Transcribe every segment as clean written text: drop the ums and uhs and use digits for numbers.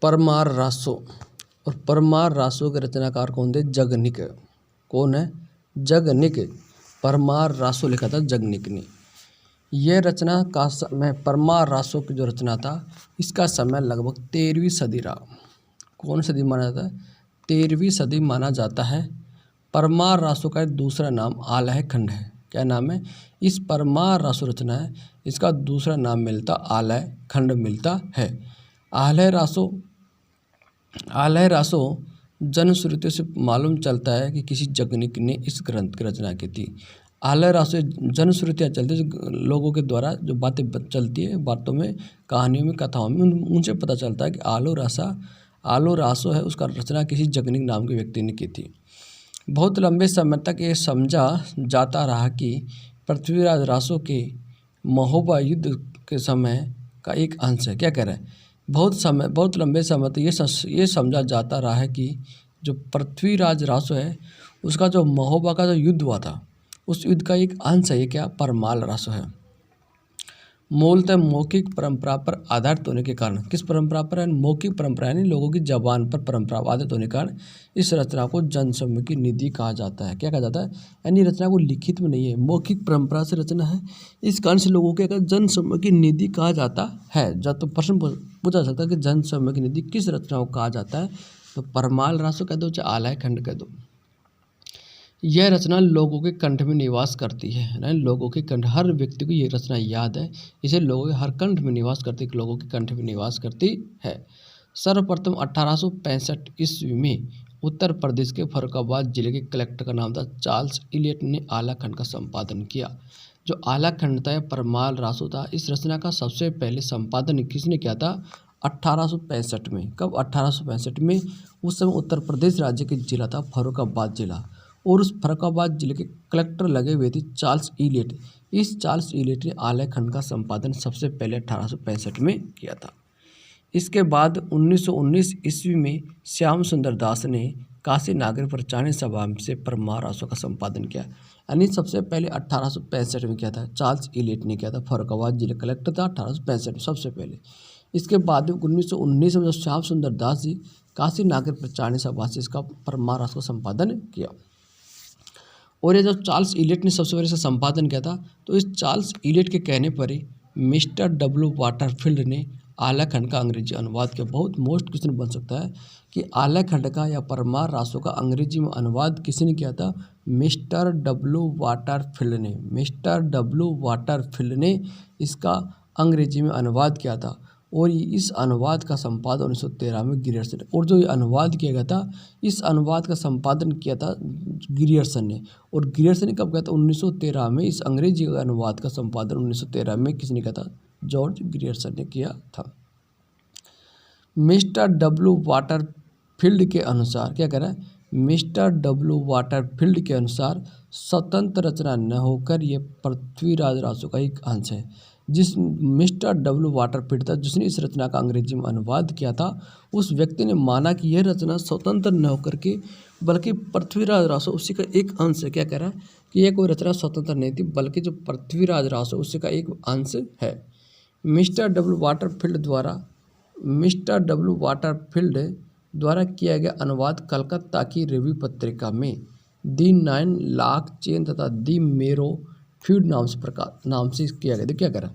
परमार रासो। और परमार रासो के रचनाकार कौन थे? जगनिक। कौन है? जगनिक। परमार रासो लिखा था जगनिक ने। यह रचना का समय, परमार रासो की जो रचना था इसका समय लगभग 13वीं सदी रहा। कौन सदी माना जाता है? 13वीं सदी माना जाता है। परमार रासो का दूसरा नाम आलय खंड है। क्या नाम है? इस परमार रासो रचना है, इसका दूसरा नाम मिलता आलय खंड मिलता है। आलय रासो जनश्रुतियों से मालूम चलता है कि किसी जगनिक ने इस ग्रंथ की रचना की थी। आलय रासो जनश्रुतियाँ चलती है, लोगों के द्वारा जो बातें चलती है, बातों में, कहानियों में, कथाओं में, उनसे पता चलता है कि आलो रासो है उसका रचना किसी जगनिक नाम के व्यक्ति ने की थी। बहुत लंबे समय तक ये समझा जाता रहा कि पृथ्वीराज रासो के महोबा युद्ध के समय का एक अंश है। क्या कह रहा है? बहुत लंबे समय तक ये समझा जाता रहा है कि जो पृथ्वीराज रासो है उसका जो महोबा का जो युद्ध हुआ था उस युद्ध का एक अंश है ये क्या? परमाल रासो है। मूलतः मौखिक परंपरा पर आधारित होने के कारण, किस परंपरा पर है? मौखिक परंपरा, यानी लोगों की जबान पर परंपरा आधारित होने के कारण इस रचना को जनसमूह की निधि कहा जाता है। क्या कहा जाता है? यानी रचना को लिखित में नहीं है, मौखिक परंपरा से रचना है, इस कारण से लोगों के जनसमूह की निधि कहा जाता है। जब तो प्रश्न पूछा सकता है कि जनसमूह की निधि किस रचना को कहा जाता है, तो परमाल रासो कह दो चाहे आलय खंड कह दो। यह रचना लोगों के कंठ में निवास करती है। लोगों के कंठ, हर व्यक्ति को ये रचना याद है, इसे लोगों के हर कंठ में निवास करती, लोगों के कंठ में निवास करती है। सर्वप्रथम 1865 ईस्वी में उत्तर प्रदेश के फर्रुखाबाद जिले के कलेक्टर का नाम था चार्ल्स इलियट ने आला खंड का संपादन किया। जो आला खंड था परमाल रासो था, इस रचना का सबसे पहले संपादन किसने किया था? 1865 में। कब? 1865 में। उस समय उत्तर प्रदेश राज्य के जिला था फर्रुखाबाद जिला, और उस फर्रुखाबाद जिले के कलेक्टर लगे हुए थे चार्ल्स इलियट। इस चार्ल्स इलियट ने आलय खंड का संपादन सबसे पहले 1865 में किया था। इसके बाद 1919 ईस्वी में श्याम सुंदर दास ने काशी नागरी प्रचारणी सभा से परमार रासो का संपादन किया। यानी सबसे पहले 1865 में किया था, चार्ल्स इलियट ने किया था, फर्रुखाबाद जिले कलेक्टर था 1865 में सबसे पहले। इसके बाद 1919 में जब श्याम सुंदर दास जी काशी नागरी प्रचारणी सभा से इसका परमार रासो का संपादन किया। और ये जब चार्ल्स इलियट ने सबसे पहले इसका संपादन किया था, तो इस चार्ल्स इलियट के कहने पर ही मिस्टर डब्ल्यू वाटरफील्ड ने आलय खंड का अंग्रेजी अनुवाद किया। बहुत मोस्ट क्वेश्चन बन सकता है कि आलय खंड का या परमार रासो का अंग्रेजी में अनुवाद किसने किया था? मिस्टर डब्ल्यू वाटरफील्ड ने इसका अंग्रेजी में अनुवाद किया था। और इस अनुवाद का संपादन 1913 में गिरियर्सन ने, और जो ये अनुवाद किया गया था, इस अनुवाद का संपादन किया था गिरियर्सन ने। और गिरियर्सन ने कब किया था? 1913 में। इस अंग्रेजी अनुवाद का संपादन 1913 में किसने किया था? जॉर्ज गिरियर्सन ने किया था। मिस्टर डब्ल्यू वाटरफील्ड के अनुसार, क्या कह रहा है? मिस्टर डब्ल्यू वाटरफील्ड के अनुसार स्वतंत्र रचना न होकर यह पृथ्वीराज रासो का एक अंश है। जिस मिस्टर डब्ल्यू वाटरफील्ड था जिसने इस रचना का अंग्रेजी में अनुवाद किया था, उस व्यक्ति ने माना कि यह रचना स्वतंत्र न होकर के बल्कि पृथ्वीराज रासो उसी का एक अंश है। क्या कह रहा है? कि यह कोई रचना स्वतंत्र नहीं थी, बल्कि जो पृथ्वीराज रासो उसी का एक अंश है। मिस्टर डब्ल्यू वाटरफील्ड द्वारा किया गया अनुवाद कलकत्ता की रिव्यू पत्रिका में दी 9 लाख चेन तथा दी मेरो फ्यूड नाम से किया गया। तो क्या करा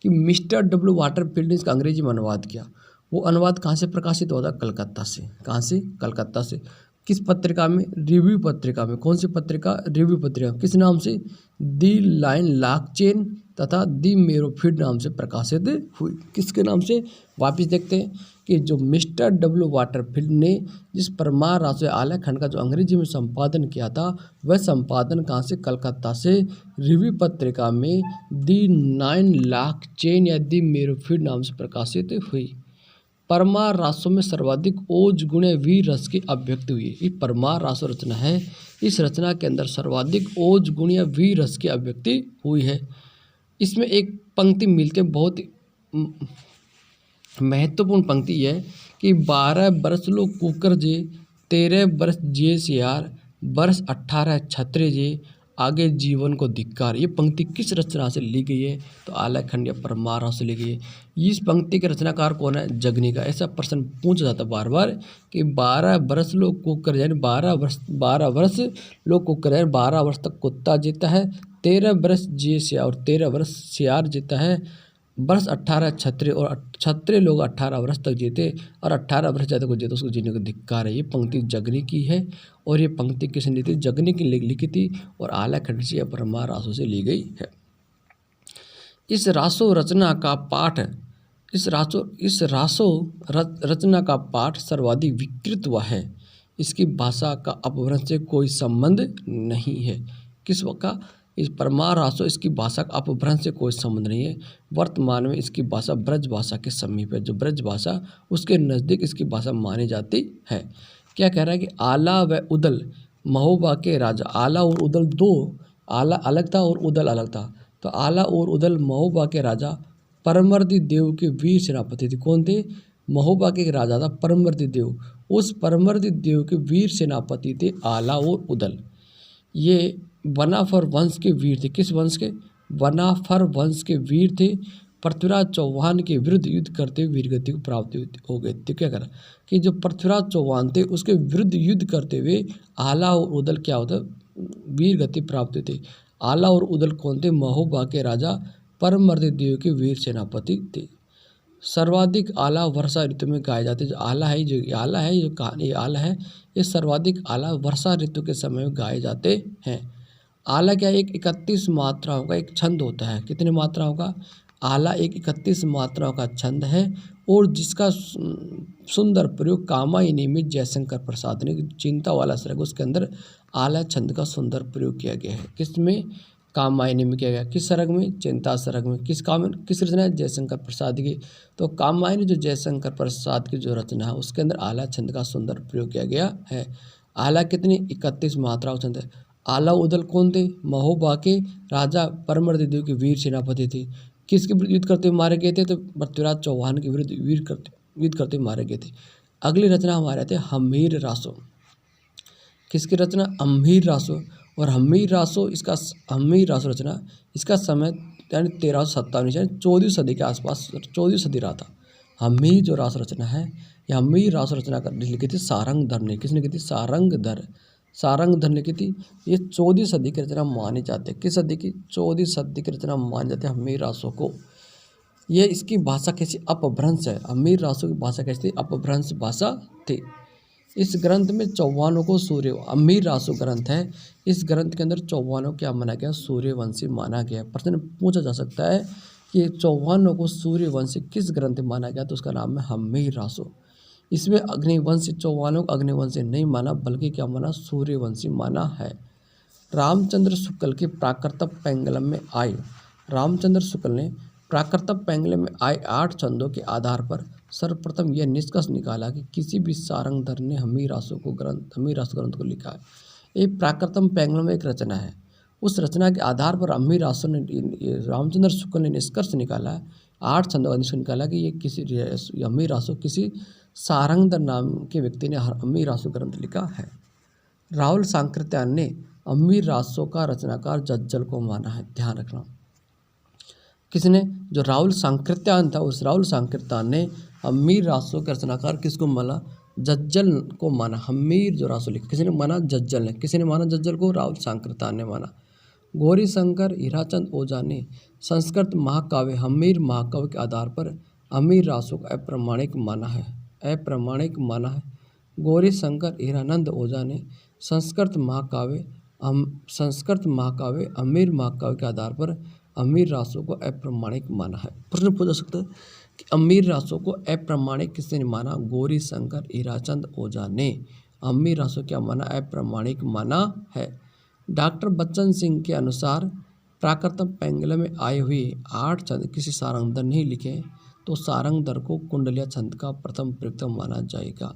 कि मिस्टर डब्ल्यू वाटरफील्ड ने इसका अंग्रेजी में अनुवाद किया। वो अनुवाद कहाँ से प्रकाशित होता? कलकत्ता से। कहाँ से? कलकत्ता से। किस पत्रिका में? रिव्यू पत्रिका में। कौन सी पत्रिका? रिव्यू पत्रिका। किस नाम से? दी 9 लाख चेन तथा दी मेरो फ्यूड नाम से प्रकाशित हुई। किसके नाम से? वापिस देखते हैं कि जो मिस्टर डब्ल्यू वाटरफील्ड ने जिस परमार रासो आलय खंड का जो अंग्रेजी में संपादन किया था, वह संपादन कहाँ से? कलकत्ता से। रिव्यू पत्रिका में दी 9 लाख चेन या दी मेरो फ्यूड नाम से प्रकाशित हुई। परमार रासो में सर्वाधिक ओज गुणे वीर रस की अभिव्यक्ति हुई। ये परमार रासो रचना है, इस रचना के अंदर सर्वाधिक ओज गुण या वीर रस की अभिव्यक्ति हुई है। इसमें एक पंक्ति मिलती है, बहुत महत्वपूर्ण पंक्ति है कि 12 बरस लो कुकर जे, 13 बरस जिए सियार, बरस 18 छत्रे जे, आगे जीवन को धिक्कार। ये पंक्ति किस रचना से ली गई है? तो आलय खंड या परमार रासो से ली गई है। इस पंक्ति के रचनाकार कौन है? जगनी का। ऐसा प्रश्न पूछा जाता है बार बार कि 12 वर्ष लोग कुकर यानी 12 वर्ष लोग कुकर यानी 12 वर्ष तक कुत्ता जीता है, 13 वर्ष जिए सियार और 13 वर्ष सियार जीता है, वर्ष 18 क्षत्रिय और क्षत्रिय लोग 18 वर्ष तक जीते और 18 वर्ष ज़्यादा को जीते उसको जीने को धिक्कार है। ये पंक्ति जगनी की है और ये पंक्ति किसने ली थी? जगनी की लिखी थी और आलय खंड से या परमार रासो से ली गई है। इस रासो रचना का पाठ रचना का पाठ सर्वाधिक विकृत हुआ है। इसकी भाषा का अपभ्रंश से कोई संबंध नहीं है। किस का? इस परमार रासो इसकी भाषा का अपभ्रंश से कोई संबंध नहीं है। वर्तमान में इसकी भाषा ब्रज भाषा के समीप है। जो ब्रज भाषा उसके नज़दीक इसकी भाषा मानी जाती है। क्या कह रहा है कि आला व उदल महोबा के राजा। आला और उदल दो, आला अलग था और उदल अलग था। तो आला और उदल महोबा के राजा परमवर्ती देव के वीर सेनापति थे। कौन थे? महोबा के राजा था परमवर्ती देव। उस परमवर्ती देव के वीर सेनापति थे आला और उदल। ये वनाफर वंश के वीर थे। किस वंश के? वनाफर वंश के वीर थे। पृथ्वीराज चौहान के विरुद्ध युद्ध करते हुए वीरगति को प्राप्त हो गए थे। क्या करा कि जो पृथ्वीराज चौहान थे उसके विरुद्ध युद्ध करते हुए आला और उदल क्या होता? वीरगति प्राप्त हुए थे। आला और उदल कौन थे? महोबा के राजा परमवर्ती देव के वीर सेनापति थे। सर्वाधिक आला वर्षा ऋतु में गाए जाते। जो आला है ये सर्वाधिक आला वर्षा ऋतु के समय में गाए जाते हैं। आला क्या? एक 31 मात्राओं का एक छंद होता है। कितने मात्राओं का? आला एक 31 मात्राओं का छंद है और जिसका सुंदर प्रयोग कामायनी में जयशंकर प्रसाद ने चिंता वाला सरग उसके अंदर आला छंद का सुंदर प्रयोग किया गया है। किसमें? कामायनी में किया गया। किस सरग में? चिंता सरग में। किस रचना है? जयशंकर प्रसाद की। तो कामायनी जो जयशंकर प्रसाद की जो रचना है उसके अंदर आला छंद का सुंदर प्रयोग किया गया है। आला कितनी? 31 मात्राओं छंद है। आला उदल कौन थे? महोबा के राजा परमवर्ती देव के वीर सेनापति थे। किसके विरुद्ध युद्ध करते हुए मारे गए थे? तो पृथ्वीराज चौहान के विरुद्ध युद्ध करते हुए मारे गए थे। अगली रचना हमारे थे हम्मीर रासो। किसकी रचना? हम्मीर रासो। और हम्मीर रासो रचना इसका समय यानी 1357 यानी 14वीं सदी के आसपास 14वीं सदी रहा था। हम्मीर जो रास रचना है यह हम्मीर रास रचना लिखी थी सारंगधर ने। किसने लिखी थी? सारंगधर ने की थी। ये 14वीं सदी की रचना मानी जाती है। किस सदी की? 14वीं सदी की रचना मानी जाती है हम्मीर रासो को। ये इसकी भाषा कैसी? अपभ्रंश है। हम्मीर रासो की भाषा कैसी थी? अपभ्रंश भाषा थी। इस ग्रंथ में चौहानों को हम्मीर रासो ग्रंथ है। इस ग्रंथ के अंदर चौहानों क्या माना गया? सूर्यवंशी माना गया। प्रश्न पूछा जा सकता है कि चौहानों को सूर्यवंशी किस ग्रंथ में माना गया? तो उसका नाम है हम्मीर रासो। इसमें अग्निवंशी चौहानों को अग्निवंशी नहीं माना बल्कि क्या माना? सूर्यवंशी माना है। रामचंद्र शुक्ल के प्राकृत पेंगलम में आए। रामचंद्र शुक्ल ने प्राकृत पेंगलम में आए 8 छंदों के आधार पर सर्वप्रथम यह निष्कर्ष निकाला कि किसी भी सारंगधर ने हम्मीर रासो ग्रंथ को लिखा है। ये प्राकृतम पेंगलम एक रचना है। उस रचना के आधार पर हम्मीर रासो ने रामचंद्र शुक्ल ने निष्कर्ष निकाला 8 छंदों का निष्कर्ष निकाला कि ये हम्मीर रासो किसी सारंगधर नाम के व्यक्ति ने हम्मीर रासो ग्रंथ लिखा है। राहुल सांकृत्यायन ने हम्मीर रासो का रचनाकार जज्जल को माना है। ध्यान रखना। किसने? जो राहुल सांकृत्यायन था उस राहुल सांकृत्यायन ने हम्मीर रासो के रचनाकार किसको माना? जज्जल को माना। हम्मीर जो रासो लिखा किसने माना? जज्जल ने। किसने माना जज्जल को? राहुल सांकृत्यायन ने माना। गौरी शंकर हीराचंद ओझा ने संस्कृत महाकाव्य हम्मीर महाकाव्य के आधार पर हम्मीर रासो को अप्रामाणिक माना है। गौरी शंकर हीरानंद ओझा ने संस्कृत महाकाव्य हम्मीर महाकाव्य के आधार पर हम्मीर रासो को अप्रामाणिक माना है। प्रश्न पूछा सकता है कि हम्मीर रासो को अप्रामाणिक किसने माना? गौरी शंकर हीराचंद ओझा ने हम्मीर रासो क्या माना? अप्रामाणिक माना है। डॉक्टर बच्चन सिंह के अनुसार प्राकृत पेंगलम में आए हुए 8 छंद किसी सारंगधर नहीं लिखे तो सारंगधर को कुंडलिया छंद का प्रथम प्रयुक्त माना जाएगा।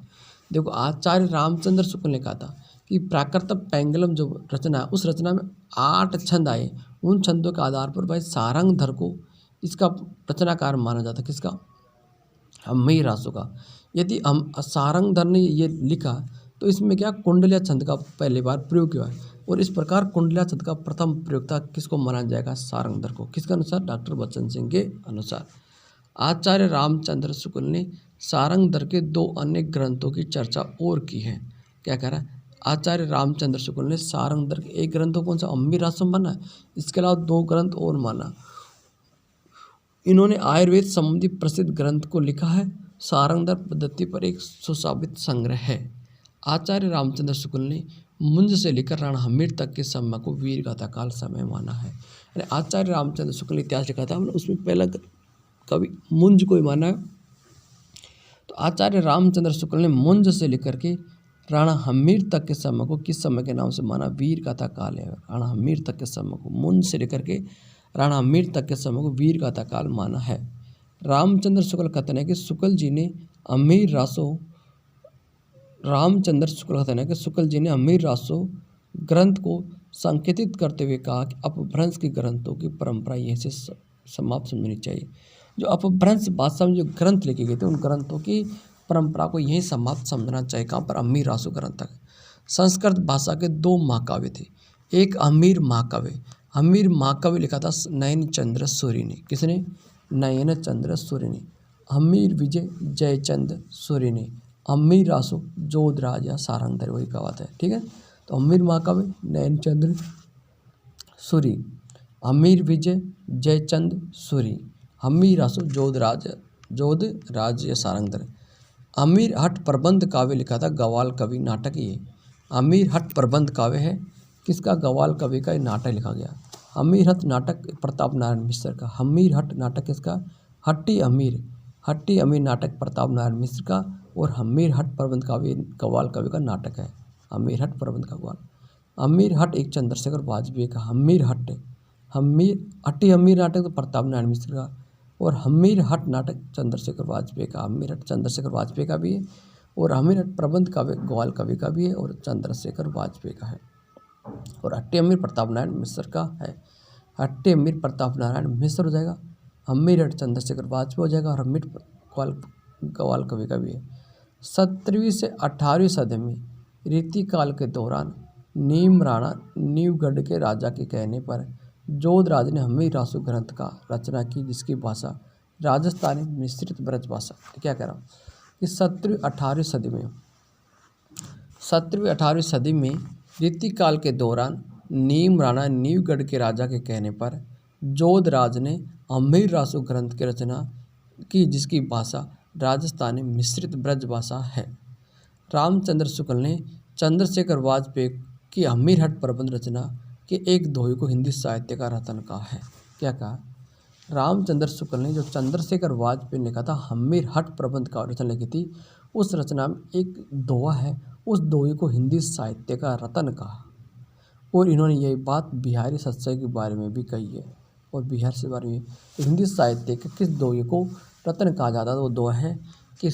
देखो आचार्य रामचंद्र शुक्ल ने कहा था कि प्राकृत पेंगलम जो रचना है उस रचना में 8 छंद आए। उन छंदों के आधार पर भाई सारंगधर को इसका रचनाकार माना जाता। किसका? हम्मीर रासो का। यदि हम सारंगधर ने ये लिखा तो इसमें क्या कुंडलिया छंद का पहली बार प्रयोग किया है। और इस प्रकार कुंडलिया छंद का प्रथम प्रयोक्ता किसको माना जाएगा? सारंगधर को। किसके अनुसार? डॉक्टर बच्चन सिंह के अनुसार। आचार्य रामचंद्र शुक्ल ने सारंगधर के 2 अन्य ग्रंथों की चर्चा और की है। क्या कह रहा है? आचार्य रामचंद्र शुक्ल ने सारंगधर के एक ग्रंथ कौन सा? अम्बी रासम माना है, इसके अलावा 2 ग्रंथ और माना। इन्होंने आयुर्वेद संबंधी प्रसिद्ध ग्रंथ को लिखा है। सारंगधर पद्धति पर एक सुसाबित संग्रह है। आचार्य रामचंद्र शुक्ल ने मुंज से लेकर राणा हमीर तक के समय को वीर गाथा काल समय माना है। यानी आचार्य रामचंद्र शुक्ल ने इतिहास लिखा था, उसमें पहला कवि मुंज को ही माना है। तो आचार्य रामचंद्र शुक्ल ने मुंज से लेकर के राणा हमीर तक के समय को किस समय के नाम से माना? वीर गाथा काल है। राणा हमीर तक के समय को, मुंज से लेकर के राणा हमीर तक के समय को वीर गाथा काल माना है। रामचंद्र शुक्ल कथन है कि शुक्ल जी ने अमीर रासो ग्रंथ को संकेतित करते हुए कहा कि अपभ्रंश के ग्रंथों की परंपरा यहीं से समाप्त समझनी चाहिए। जो अपभ्रंश भाषा में जो ग्रंथ लिखे गए थे, उन ग्रंथों की परंपरा को यहीं समाप्त समझना चाहिए। कहाँ पर? अमीर रासो ग्रंथ तक। संस्कृत भाषा के 2 महाकाव्य थे। एक अमीर महाकाव्य, अमीर महाकाव्य लिखा था नयन चंद्र सूर्य ने। किसने? नयन चंद्र सूर्य ने। अमीर विजय जयचंद सूर्य ने। अमीर रासो जोधराज या सारंगधर, वही का बात है। ठीक है, तो अमीर महाकाव्य नयन चंद्र सूर्य, अमीर विजय जयचंद सूर्य, अमीर रासो जोधराज या सारंगधर। अमीर हट प्रबंध काव्य लिखा था गवाल कवि, नाटक ये अमीर हट प्रबंध काव्य है। किसका? गवाल कवि का नाटक लिखा गया। अमीर हट नाटक प्रताप नारायण मिश्र का। अमीर हट नाटक किसका? हट्टी अमीर नाटक प्रताप नारायण मिश्र का। और अमीर हट प्रबंध काव्य गवाल कवि का नाटक है। अमीर हट प्रबंध का गवाल। अमीर हट एक चंद्रशेखर वाजपेयी का। हट्टी अमीर नाटक तो प्रताप नारायण मिश्र का। और अमीर हट नाटक चंद्रशेखर वाजपेयी का। अमीर हट चंद्रशेखर वाजपेयी का भी है, और अमीर हट प्रबंध काव्य ग्वाल कवि का भी है, और चंद्रशेखर वाजपेयी का है। और हट्टी अमीर प्रताप नारायण मिश्र का है। हट्टी अमीर प्रताप नारायण मिश्र हो जाएगा, अमीर हट चंद्रशेखर वाजपेयी हो जाएगा, और अमीर ग्वाल कवि का भी है। 17वीं से 18वीं सदी में रीतिकाल के दौरान नीमगढ़ के राजा के कहने पर जोधराज ने अमीर रासो ग्रंथ का रचना की, जिसकी भाषा राजस्थानी मिश्रित ब्रज भाषा। क्या कह रहा हूँ कि 17वीं 18वीं सदी में रीतिकाल के दौरान नीमगढ़ के राजा के कहने पर जोधराज ने अमीर रासो ग्रंथ की रचना की, जिसकी भाषा राजस्थानी मिश्रित ब्रज भाषा है। रामचंद्र शुक्ल ने चंद्रशेखर वाजपेयी की अमीर हट प्रबंध रचना के एक दोहे को हिंदी साहित्य का रतन कहा है। क्या कहा? रामचंद्र शुक्ल ने जो चंद्रशेखर वाजपेयी ने कहा था अमीर हट प्रबंध का रचना लिखी थी, उस रचना में एक दोहा है, उस दोहे को हिंदी साहित्य का रतन कहा। और इन्होंने यही बात बिहारी सत्संग के बारे में भी कही है। और बिहार से बारे में हिंदी साहित्य के किस दोहे को रतन कहा जाता है? वो दोहा है कि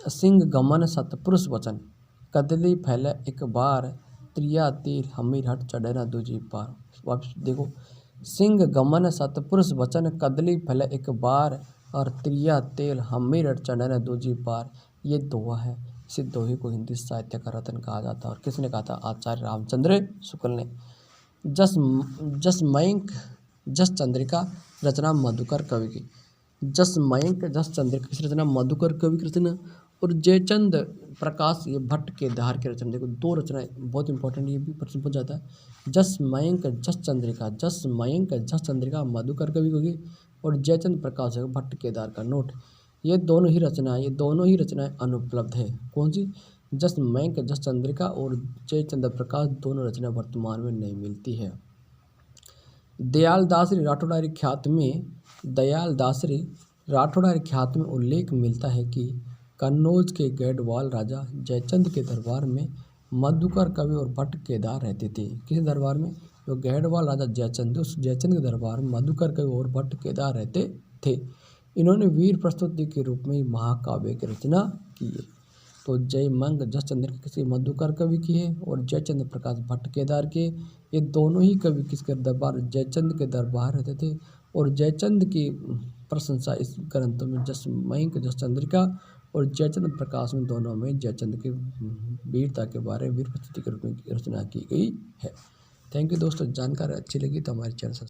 सिंह गमन सतपुरुष वचन, कदली फैले एक बार, त्रिया तीर अमीर हट चढ़े न दूजी पार। वापस देखो, सिंह गमन सतपुरुष वचन, कदली फैले एक बार, और त्रिया तेल अमीर हट चढ़े न दूजी पार। ये दोहा है। इसी दोहे को हिंदी साहित्य का रतन कहा जाता है। और किसने कहा था? आचार्य रामचंद्र शुक्ल ने। जस चंद्रिका रचना मधुकर कवि की। जस चंद्रिका की रचना मधुकर कवि की रचना। और जयचंद प्रकाश ये भट्ट केदार की रचना। देखो 2 रचनाएं बहुत इंपॉर्टेंट, ये भी प्रश्न पूछ जाता है। जस चंद्रिका मधुकर कवि होगी, और जयचंद प्रकाश है भट्ट केदार का। नोट, ये दोनों ही रचनाएं अनुपलब्ध है। कौन सी? जस चंद्रिका और जयचंद प्रकाश, दोनों रचनाएं वर्तमान में नहीं मिलती है। दयालदासरी राठौड़ारी ख्यात में उल्लेख मिलता है कि कन्नौज के गैडवाल राजा जयचंद के दरबार में मधुकर कवि और भट्ट केदार रहते थे। किस दरबार में? जो गैडवाल राजा जयचंद, उस जयचंद के दरबार में मधुकर कवि और भट्ट केदार रहते थे। इन्होंने वीर प्रस्तुति के रूप में महाकाव्य की रचना की है। तो जस चंद्र किसी मधुकर कवि की है, और जयचंद प्रकाश भट्ट केदार के। ये दोनों ही कवि किसके दरबार? जयचंद के दरबार रहते थे। और जयचंद की प्रशंसा इस ग्रंथों में जस चंद्रिका और जयचंद प्रकाश में, दोनों में जयचंद की वीरता के बारे में वीर प्रस्तुति के रूप में रचना की गई है। थैंक यू दोस्तों, जानकारी अच्छी लगी तो हमारे चैनल